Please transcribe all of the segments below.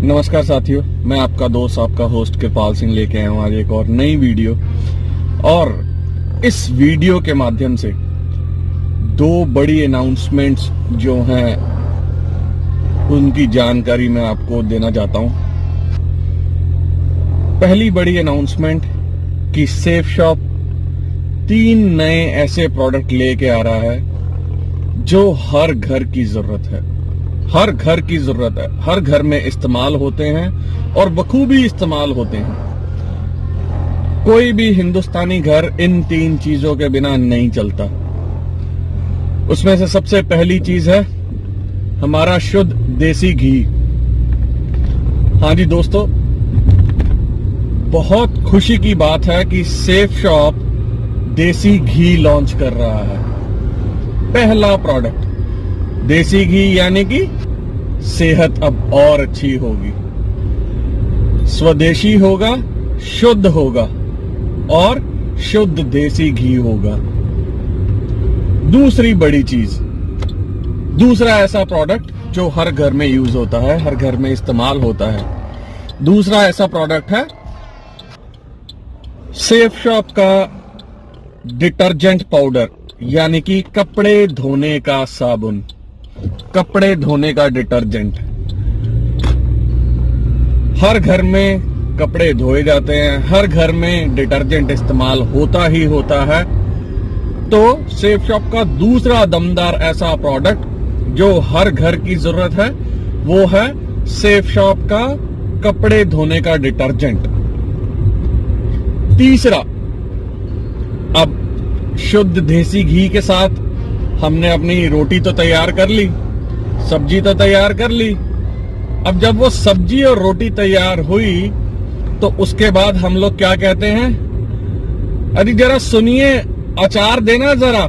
नमस्कार साथियों, मैं आपका दोस्त, आपका होस्ट कृपाल सिंह लेके आया हूं आज एक और नई वीडियो। और इस वीडियो के माध्यम से दो बड़ी अनाउंसमेंट्स जो हैं उनकी जानकारी मैं आपको देना चाहता हूं। पहली बड़ी अनाउंसमेंट कि सेफ शॉप 3 नए ऐसे प्रोडक्ट लेके आ रहा है जो हर घर की जरूरत है। हर घर की जरूरत है, हर घर में इस्तेमाल होते हैं और बखूबी इस्तेमाल होते हैं। कोई भी हिंदुस्तानी घर इन 3 चीजों के बिना नहीं चलता। उसमें से सबसे पहली चीज है हमारा शुद्ध देसी घी। हाँ जी दोस्तों, बहुत खुशी की बात है कि सेफ शॉप देसी घी लॉन्च कर रहा है। पहला प्रोडक्ट देसी घी, यानी कि सेहत अब और अच्छी होगी, स्वदेशी होगा, शुद्ध होगा और शुद्ध देसी घी होगा। दूसरी बड़ी चीज, दूसरा ऐसा प्रोडक्ट जो हर घर में यूज होता है, हर घर में इस्तेमाल होता है, दूसरा ऐसा प्रोडक्ट है सेफ शॉप का डिटर्जेंट पाउडर, यानी कि कपड़े धोने का साबुन, कपड़े धोने का डिटर्जेंट। हर घर में कपड़े धोए जाते हैं, हर घर में डिटर्जेंट इस्तेमाल होता ही होता है। तो सेफ शॉप का दूसरा दमदार ऐसा प्रोडक्ट जो हर घर की जरूरत है वो है सेफ शॉप का कपड़े धोने का डिटर्जेंट। तीसरा, अब शुद्ध देसी घी के साथ हमने अपनी रोटी तो तैयार कर ली, सब्जी तो तैयार कर ली। अब जब वो सब्जी और रोटी तैयार हुई तो उसके बाद हम लोग क्या कहते हैं, अरे जरा सुनिए, अचार देना जरा।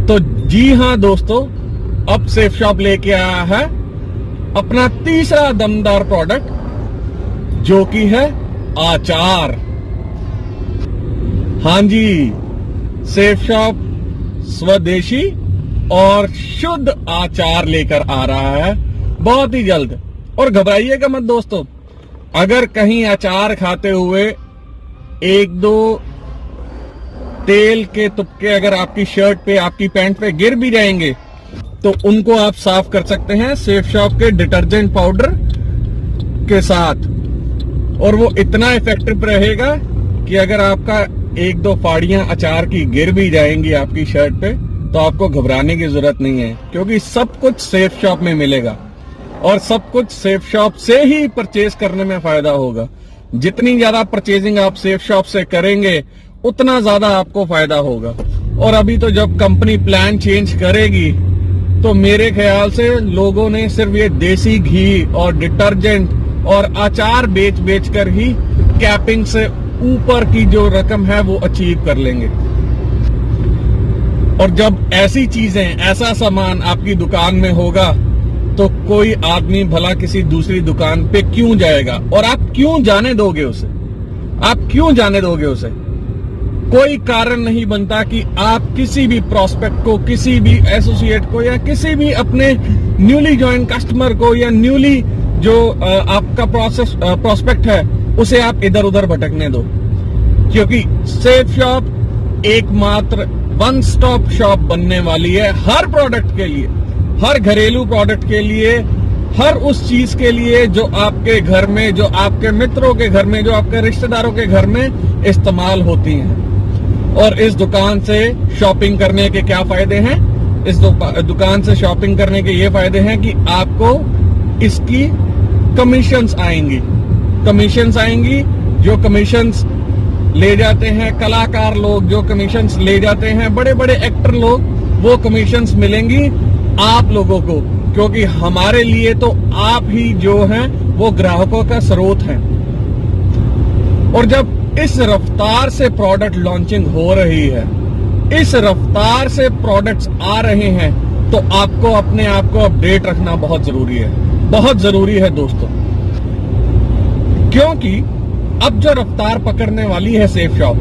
तो जी हां दोस्तों, अब सेफ शॉप लेके आया है अपना तीसरा दमदार प्रोडक्ट जो कि है अचार। हां जी, सेफ शॉप स्वदेशी और शुद्ध अचार लेकर आ रहा है बहुत ही जल्द। और घबराइएगा मत दोस्तों, अगर कहीं अचार खाते हुए 1-2 तेल के तुपके अगर आपकी शर्ट पे, आपकी पैंट पे गिर भी जाएंगे तो उनको आप साफ कर सकते हैं सेफ शॉप के डिटर्जेंट पाउडर के साथ। और वो इतना इफेक्टिव रहेगा कि अगर आपका 1-2 फाड़ियां अचार की गिर भी जाएंगी आपकी शर्ट पे तो आपको घबराने की जरूरत नहीं है, क्योंकि सब कुछ सेफ शॉप में मिलेगा और सब कुछ सेफ शॉप से ही परचेज करने में फायदा होगा। जितनी ज्यादा परचेजिंग आप सेफ शॉप से करेंगे उतना ज्यादा आपको फायदा होगा। और अभी तो जब कंपनी प्लान चेंज करेगी तो मेरे ख्याल से लोगों ने सिर्फ ये देसी घी और डिटर्जेंट और अचार बेच कर ही कैपिंग से ऊपर की जो रकम है वो अचीव कर लेंगे। और जब ऐसी चीजें, ऐसा सामान आपकी दुकान में होगा तो कोई आदमी भला किसी दूसरी दुकान पे क्यों जाएगा, और आप क्यों जाने दोगे उसे, आप क्यों जाने दोगे उसे। कोई कारण नहीं बनता कि आप किसी भी प्रोस्पेक्ट को, किसी भी एसोसिएट को या किसी भी अपने न्यूली ज्वाइन कस्टमर को या न्यूली जो आपका प्रोस्पेक्ट है उसे आप इधर उधर भटकने दो। क्योंकि सेफ शॉप एकमात्र वन स्टॉप शॉप बनने वाली है हर प्रोडक्ट के लिए, हर घरेलू प्रोडक्ट के लिए, हर उस चीज के लिए जो आपके घर में, जो आपके मित्रों के घर में, जो आपके रिश्तेदारों के घर में इस्तेमाल होती हैं। और इस दुकान से शॉपिंग करने के क्या फायदे हैं? इस दुकान से शॉपिंग करने के ये फायदे हैं कि आपको इसकी कमीशंस आएंगी, जो कमीशंस ले जाते हैं कलाकार लोग, जो कमीशंस ले जाते हैं बड़े बड़े एक्टर लोग, वो कमीशंस मिलेंगी आप लोगों को, क्योंकि हमारे लिए तो आप ही जो हैं वो ग्राहकों का स्रोत हैं। और जब इस रफ्तार से प्रोडक्ट लॉन्चिंग हो रही है, इस रफ्तार से प्रोडक्ट्स आ रहे हैं, तो आपको अपने आप को अपडेट रखना बहुत जरूरी है, बहुत जरूरी है दोस्तों। क्योंकि अब जो रफ्तार पकड़ने वाली है सेफ शॉप,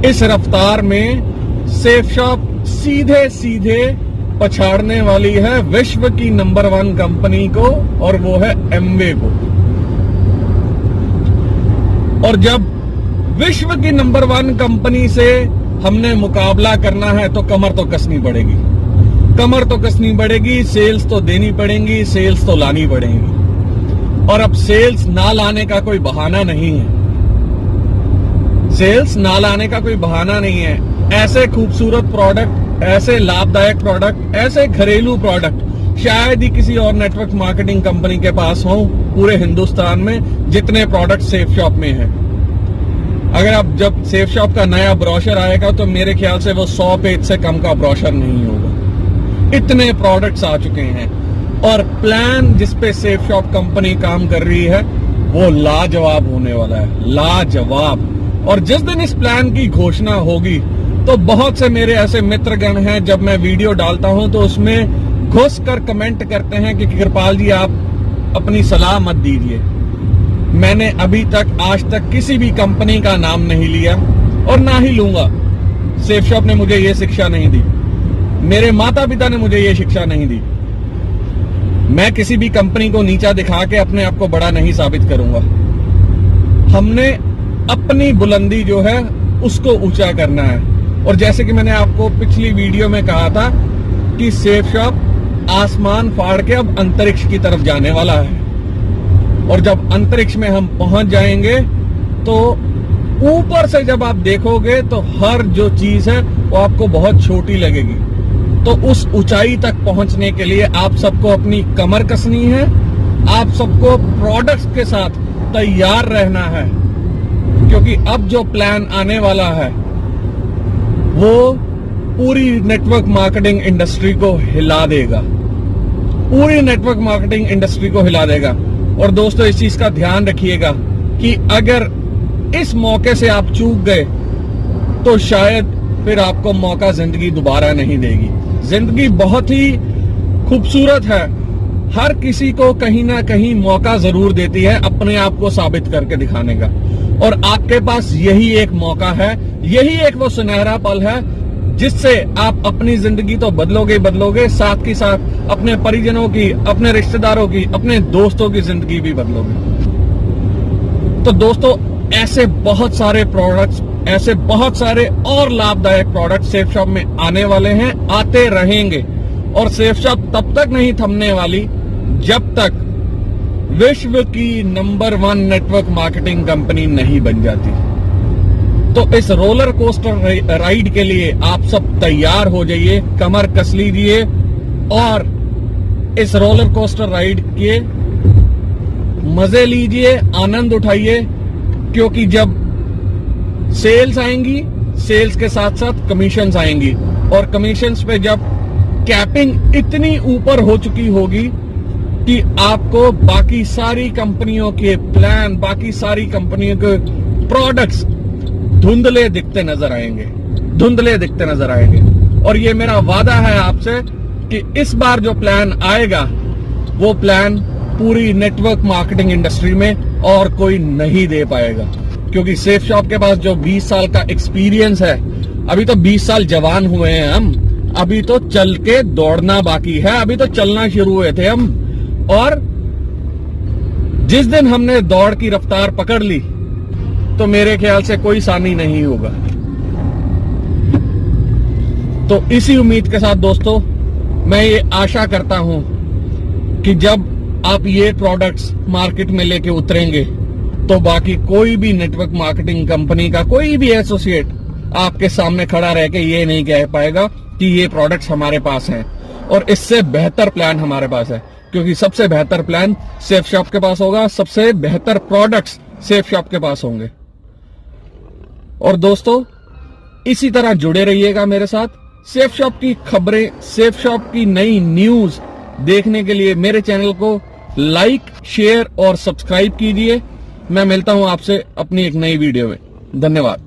इस रफ्तार में सेफ शॉप सीधे सीधे पछाड़ने वाली है विश्व की नंबर 1 कंपनी को, और वो है एमवे को। और जब विश्व की नंबर 1 कंपनी से हमने मुकाबला करना है तो कमर तो कसनी पड़ेगी, कमर तो कसनी पड़ेगी, सेल्स तो देनी पड़ेंगी, सेल्स तो लानी पड़ेंगी। और अब सेल्स ना लाने का कोई बहाना नहीं है, सेल्स ना लाने का कोई बहाना नहीं है। ऐसे खूबसूरत प्रोडक्ट, ऐसे लाभदायक प्रोडक्ट, ऐसे घरेलू प्रोडक्ट शायद ही किसी और नेटवर्क मार्केटिंग कंपनी के पास हो पूरे हिंदुस्तान में जितने प्रोडक्ट सेफ शॉप में हैं। अगर आप जब सेफ शॉप का नया ब्रोशर आएगा तो मेरे ख्याल से वो 100 पेज से कम का ब्रोशर नहीं होगा, इतने प्रोडक्ट्स आ चुके हैं। और प्लान जिसपे सेफ शॉप कंपनी काम कर रही है वो लाजवाब होने वाला है, लाजवाब। और जिस दिन इस प्लान की घोषणा होगी तो बहुत से मेरे ऐसे मित्रगण हैं, जब मैं वीडियो डालता हूं तो उसमें घुस कर कमेंट करते हैं कि कृपाल जी आप अपनी सलाह मत दीजिए। मैंने अभी तक आज तक किसी भी कंपनी का नाम नहीं लिया और ना ही लूंगा। सेफ शॉप ने मुझे ये शिक्षा नहीं दी, मेरे माता पिता ने मुझे ये शिक्षा नहीं दी। मैं किसी भी कंपनी को नीचा दिखा के अपने आप को बड़ा नहीं साबित करूंगा। हमने अपनी बुलंदी जो है उसको ऊंचा करना है। और जैसे कि मैंने आपको पिछली वीडियो में कहा था कि सेफ शॉप आसमान फाड़ के अब अंतरिक्ष की तरफ जाने वाला है। और जब अंतरिक्ष में हम पहुंच जाएंगे तो ऊपर से जब आप देखोगे तो हर जो चीज है वो आपको बहुत छोटी लगेगी। तो उस ऊंचाई तक पहुंचने के लिए आप सबको अपनी कमर कसनी है, आप सबको प्रोडक्ट्स के साथ तैयार रहना है, क्योंकि अब जो प्लान आने वाला है वो पूरी नेटवर्क मार्केटिंग इंडस्ट्री को हिला देगा, पूरी नेटवर्क मार्केटिंग इंडस्ट्री को हिला देगा। और दोस्तों इस चीज का ध्यान रखिएगा कि अगर इस मौके से आप चूक गए तो शायद फिर आपको मौका जिंदगी दोबारा नहीं देगी। जिंदगी बहुत ही खूबसूरत है, हर किसी को कहीं ना कहीं मौका जरूर देती है अपने आप को साबित करके दिखाने का। और आपके पास यही एक मौका है, यही एक वो सुनहरा पल है जिससे आप अपनी जिंदगी तो बदलोगे बदलोगे, साथ ही साथ अपने परिजनों की, अपने रिश्तेदारों की, अपने दोस्तों की जिंदगी भी बदलोगे। तो दोस्तों ऐसे बहुत सारे प्रोडक्ट्स, ऐसे बहुत सारे और लाभदायक प्रोडक्ट सेफ शॉप में आने वाले हैं, आते रहेंगे। और सेफ शॉप तब तक नहीं थमने वाली जब तक विश्व की नंबर 1 नेटवर्क मार्केटिंग कंपनी नहीं बन जाती। तो इस रोलर कोस्टर राइड के लिए आप सब तैयार हो जाइए, कमर कस लीजिए और इस रोलर कोस्टर राइड के मजे लीजिए, आनंद उठाइए। क्योंकि जब सेल्स आएंगी, सेल्स के साथ साथ कमीशंस आएंगी, और कमीशंस पे जब कैपिंग इतनी ऊपर हो चुकी होगी कि आपको बाकी सारी कंपनियों के प्लान, बाकी सारी कंपनियों के प्रोडक्ट्स धुंधले दिखते नजर आएंगे, धुंधले दिखते नजर आएंगे। और ये मेरा वादा है आपसे कि इस बार जो प्लान आएगा वो प्लान पूरी नेटवर्क मार्केटिंग इंडस्ट्री में और कोई नहीं दे पाएगा। क्योंकि सेफ शॉप के पास जो 20 साल का एक्सपीरियंस है, अभी तो 20 साल जवान हुए हैं हम, अभी तो चल के दौड़ना बाकी है, अभी तो चलना शुरू हुए थे हम। और जिस दिन हमने दौड़ की रफ्तार पकड़ ली तो मेरे ख्याल से कोई सानी नहीं होगा। तो इसी उम्मीद के साथ दोस्तों मैं ये आशा करता हूं कि जब आप ये प्रोडक्ट्स मार्केट में लेके उतरेंगे तो बाकी कोई भी नेटवर्क मार्केटिंग कंपनी का कोई भी एसोसिएट आपके सामने खड़ा रह के ये नहीं कह पाएगा कि ये प्रोडक्ट्स हमारे पास हैं और इससे बेहतर प्लान हमारे पास है। क्योंकि सबसे बेहतर प्लान सेफ शॉप के पास होगा, सबसे बेहतर प्रोडक्ट्स सेफ शॉप के पास होंगे। और दोस्तों इसी तरह जुड़े रहिएगा मेरे साथ। सेफ शॉप की खबरें, सेफ शॉप की नई न्यूज देखने के लिए मेरे चैनल को लाइक, शेयर और सब्सक्राइब कीजिए। मैं मिलता हूं आपसे अपनी एक नई वीडियो में। धन्यवाद।